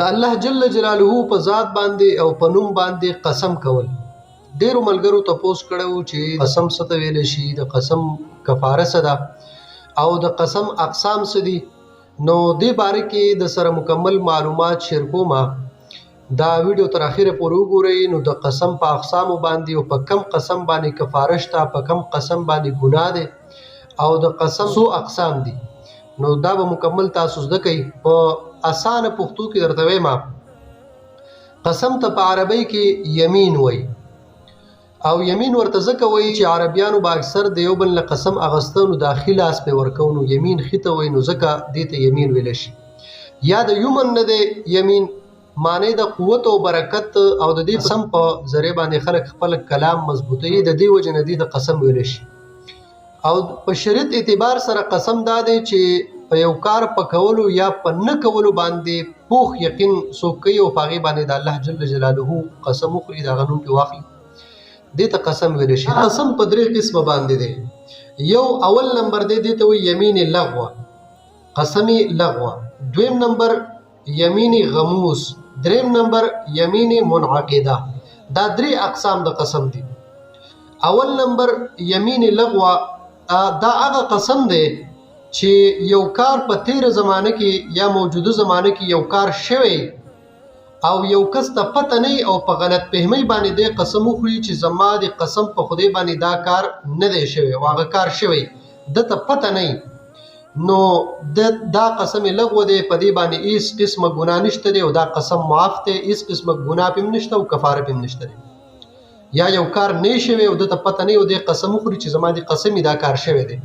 د الله جل جلاله په ذات باندې او په نوم باندې قسم کول. ډیرو ملګرو تپوس کړو چې قسم څه ته ویل شي، د قسم کفاره څه ده او د قسم اقسام څه دي. نو دې باره کې د سره مکمل معلومات شیر کوم. دا ویډیو تر اخره پورې وګورئ. نو د قسم په اقسامو باندې او په کم قسم باندې کفاره شته، په کم قسم باندې ګناه ده او د قسم څو اقسام دي. نو دا به مکمل تاسو زده کوئ. په اسانه پښتو کې درته وایم، قسم ته په عربی کې یمین وایي او یمین ورته ځکه وایي چې عربیانو به اکثر د یو بل نه قسم اخیسته نو داخلي لاس پې ورکوو، نو یمین ښي ته وایي، نو ځکه دې ته یمین ویلی شي. یا د یمن نه دی یمین، معنی د قوت او برکت او د دې قسم په ذریعه باندې خلک خپل کلام مضبوطوي، د دې وجې نه دې د قسم ویلی شي. او په شریعت اعتبار سره قسم دا دی چې په یو کار په کولو یا په نه کولو باندې پوخ یقین څوک کوي او په هغې باندې د الله جل جلاله قسم وخوري، د هغه نوم پرې واخلي، دې ته قسم ویلی شي. قسم په درې قسمه باندې دی. یو اول نمبر دی، دې ته وایي یمین لغوه، قسم لغوه. دویم نمبر یمین غموس. دریم نمبر یمین منعقده. دا درې اقسام د قسم دي. اول نمبر یمین لغوه، دا هغه قسم دی چې یو کار په تیر زمانه کې یا موجوده زمانه کې یو کار شوی او یو کس ته پته نه او په غلط فهمۍ باندې دی قسم وخوري چې زما د قسم په خدای باندې دا کار نه دی شوی او هغه کار شوی ده ته پته نه، نو دا قسم لغوه دی. په دې باندې هیڅ قسمه ګناه نشته دی او دا قسم معاف دی، هیڅ قسمه ګناه پې هم نشته او کفاره پې هم نشته دی. یا یو کار نه شوی او ده ته پته نه او دی قسم وخوري چې زما د قسم دا کار شوی دی،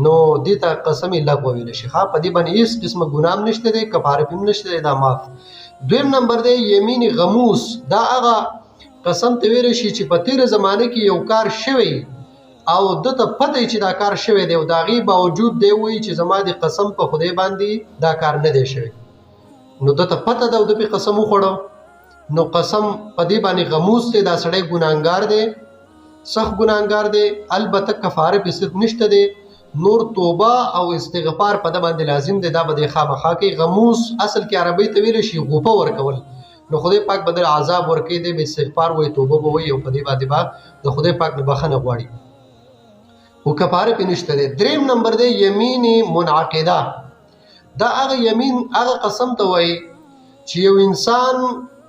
نو دې ته قسم لغوه ویلی شي. په دې باندې هیڅ قسمه ګناه هم نشته دی، کفاره پې هم نشته دی، دا معاف. دویم نمبر دی یمین غموس. دا هغه قسم ته ویلی شي چې په تېره زمانه کې یو کار شوی او ده ته پته چې دا کار شوی دی او د هغې باوجود دی وایي چې زما د قسم په خدای باندې دا کار نه دی شوی، نو ده ته پته ده او ده پې قسم وخوړه، نو قسم په دې باندې غموس دی. دا سړی ګناهګار دی، سخت ګناهګار دی، البته کفاره پې صرف نشته دی، نور توبه او استغفار په ده باندې لازم دی. دا به دی خامخا کوي. غموس اصل کې عربی ته ویلی شي غوپه ورکول، نو خدای پاک به در عذاب ورکوي، دی به استغفار وایي، توبه به وایي او په دې باندې به د خدای پاک نه بخښنه غواړي، خو کفاره پې نشته دی. دریم نمبر دی یمین منعقده. دا هغه یمین هغه قسم ته وایي چې یو انسان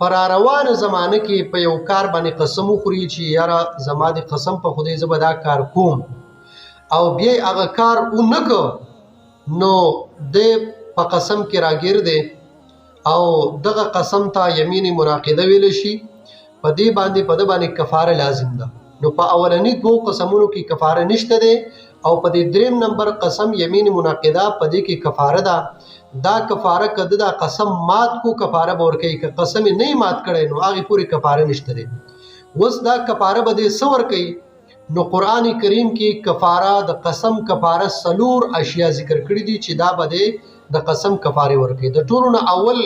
په راروانه زمانه کې په یو کار باندې قسم وخوري چې یاره زما د قسم په خدای زه به دا کار کوم او بیا هغه کار ونکړ، نو دی په قسم کې راګیر دی او دغه قسم ته یمین منعقده ویلی شي. په دې باندې په ده باندې کفاره لازم ده. نو په اولني دوو قسمونو کې کفاره نشته دی او په دې دریم نمبر قسم یمین منعقده په دې کې کفاره ده. دا کفاره که ده دا قسم مات کو کفاره به ورکوي، که قسم یې نه مات کړی نو هغې پورې کفاره نشته دی. اوس دا کفاره به دې څه ورکوي؟ نو قرآن کریم کې کفاره د قسم کفاره څلور اشیا ذکر کړي دي چې دا به د قسم کفاره ورکوي. د ټولو نه اول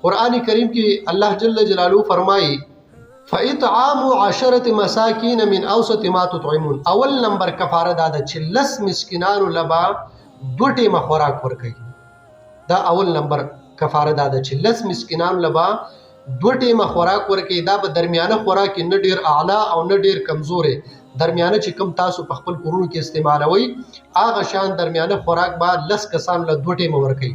قرآن کریم کې الله جل جلاله فرمایي فاطعام 10 مساکین من اوسط ما تطعمون. اول نمبر کفاره دا ده چې 10 مسکینانو لبا 2 ټیمه خوراک ورکوي. دا اول نمبر کفاره دا ده چې 10 مسکینانو لبا 2 ټیمه خوراک ورکوي. دا به درمیانه خوراک نه ډیر اعلی او نه ډیر کمزورې، درمیانه چې کوم تاسو په خپل کورونو کې استعمالوئ هغه شان درمیانه خوراک به 10 کسان له 2 ټیمه ورکوي.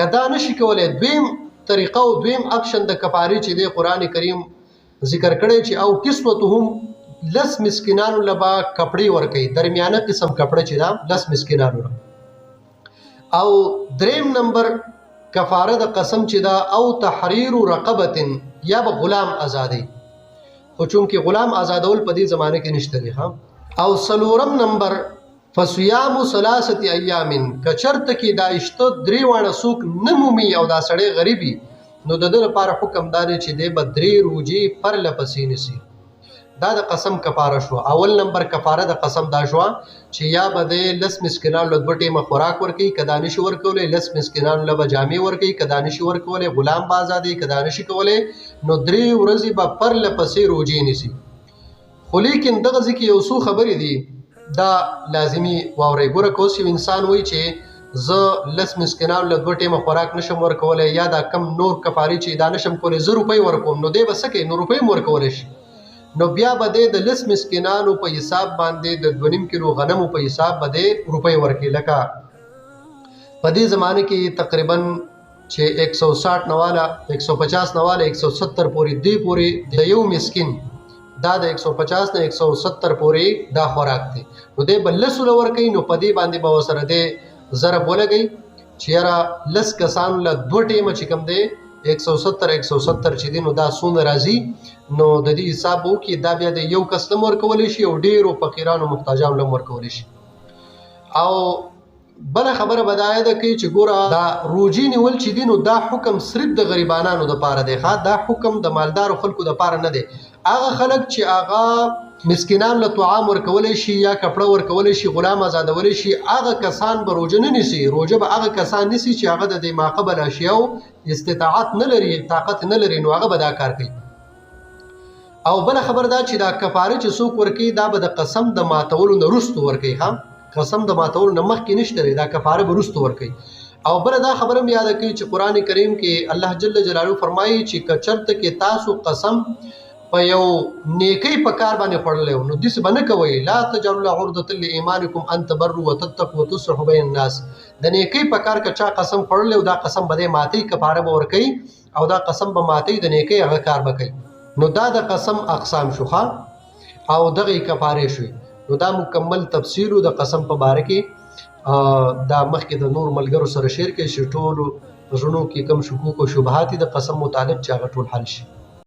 که دا نشي کولی، دویم طریقه او دویم اپشن د کفارې چې دی قرآن کریم ذکر کړی چې او کسوتهم 10 مسکینانو له به کپړې ورکوي، درمیانه قسم کپړه چې دا 10 مسکینانو له. او دریم نمبر کفاره د قسم چې دا او تحریر رقبه، یا به غلام آزادی، خو چونکې غلام آزادول په دې زمانه کې نشته دی. او څلورم نمبر فصیام 3 ایام. که چرته کې دا اشته 3 واړه څوک نه مومي او دا سړی غریبي، نو د ده لپاره حکم دا دی چې دی به 3 روژې پرله پسې نیسي. دا د قسم کفاره شو. اول نمبر کفاره د قسم دا شو چې یا به دی 10 مسکینانو له 2 ټیمه خوراک ورکوي، که دا نشي ورکولی 10 مسکینانو له به جامې ورکوي، که دا نشي ورکولی غلام به آزادوي، که دا نشي کولی نو 3 ورځې به پرله پسې روژې نیسي. خو لیکن دغه ځای کې یو څو خبرې دي دا لازمي واورئ. ګوره که اوس یو انسان وایي چې زه 10 مسکینانو له 2 ټیمه خوراک نشم ورکولی یا دا کم نور کفاري چې دا نشم کولی 1000 روپۍ ورکوم، نو دی به څه کوي؟ نو روپۍ م ورکولی شي. نو بیا به دی د 10 مسکینانو په حساب باندې د 2.5 کیلو غنمو په حساب به دی روپۍ ورکوي. لکه په دې زمانه کې تقریبا چې 160 نواله 150 نواله 170 پورې دی پورې د یو مسکین دا د 150 نه 170 پورې دا خوراک دی. نو دی به 10 ورکوي. نو په دې باندې به ورسره دی ضرب ولګئ چې یاره 10 کسانو له 2 ټیمه چې کوم دی 170 چې دی نو دا څومره راځي. نو د دې حساب وکړي دا بیا د یو کس له ورکولی شي او ډېرو فقیرانو محتاجانو له ورکولی شي. او بله خبره به دا ده کوي چې ګوره دا روجې نیول چې دي نو دا حکم صرف د غریبانانو دپاره دی، دا حکم د مالدارو خلکو دپاره نه دی. هغه خلک چې هغه مسکینان له طعام ورکولی شي یا کپړه ورکولی شي، غلام آزادولی شي، هغه کسان به روژه نه نیسي. روژه به هغه کسان نیسي چې هغه د دې ماقبل اشیاو استطاعت نه لري، طاقت نه لري، نو هغه به دا کار کوي. او بله خبر دا چې دا کفاره چې څوک ورکوي دا به د قسم د ماتولو نه وروسته ورکوي. قسم د ماتولو نه مخکې نشته دی، دا کفاره به وروسته ورکوي. او بله دا خبره هم یاده کوي چې قرآن کریم کې الله جل جلاله فرمایي چې که چرته کې تاسو قسم په یو نیکۍ په کار باندې خوړلی نو داسې به نه کوئ. لا تجعلوا عرضة لایمانکم ان تبروا وتتقوا وتصلحوا بین الناس. د نیکۍ په کار که چا قسم خوړلی دا قسم به دی ماتوي، کفاره به ورکوي او دا قسم به ماتوي، د نیکۍ هغه کار به کوي. نو دا د قسم اقسام شوخه او دغه کفاره شوي. نو دا مکمل تفسیر د قسم په باره کې دا مخکې د نور ملګرو سره شیر کې چې ټولو زړونو کې کم شکوک او شبهات د قسم متعلق چې هغه ټول حل شي.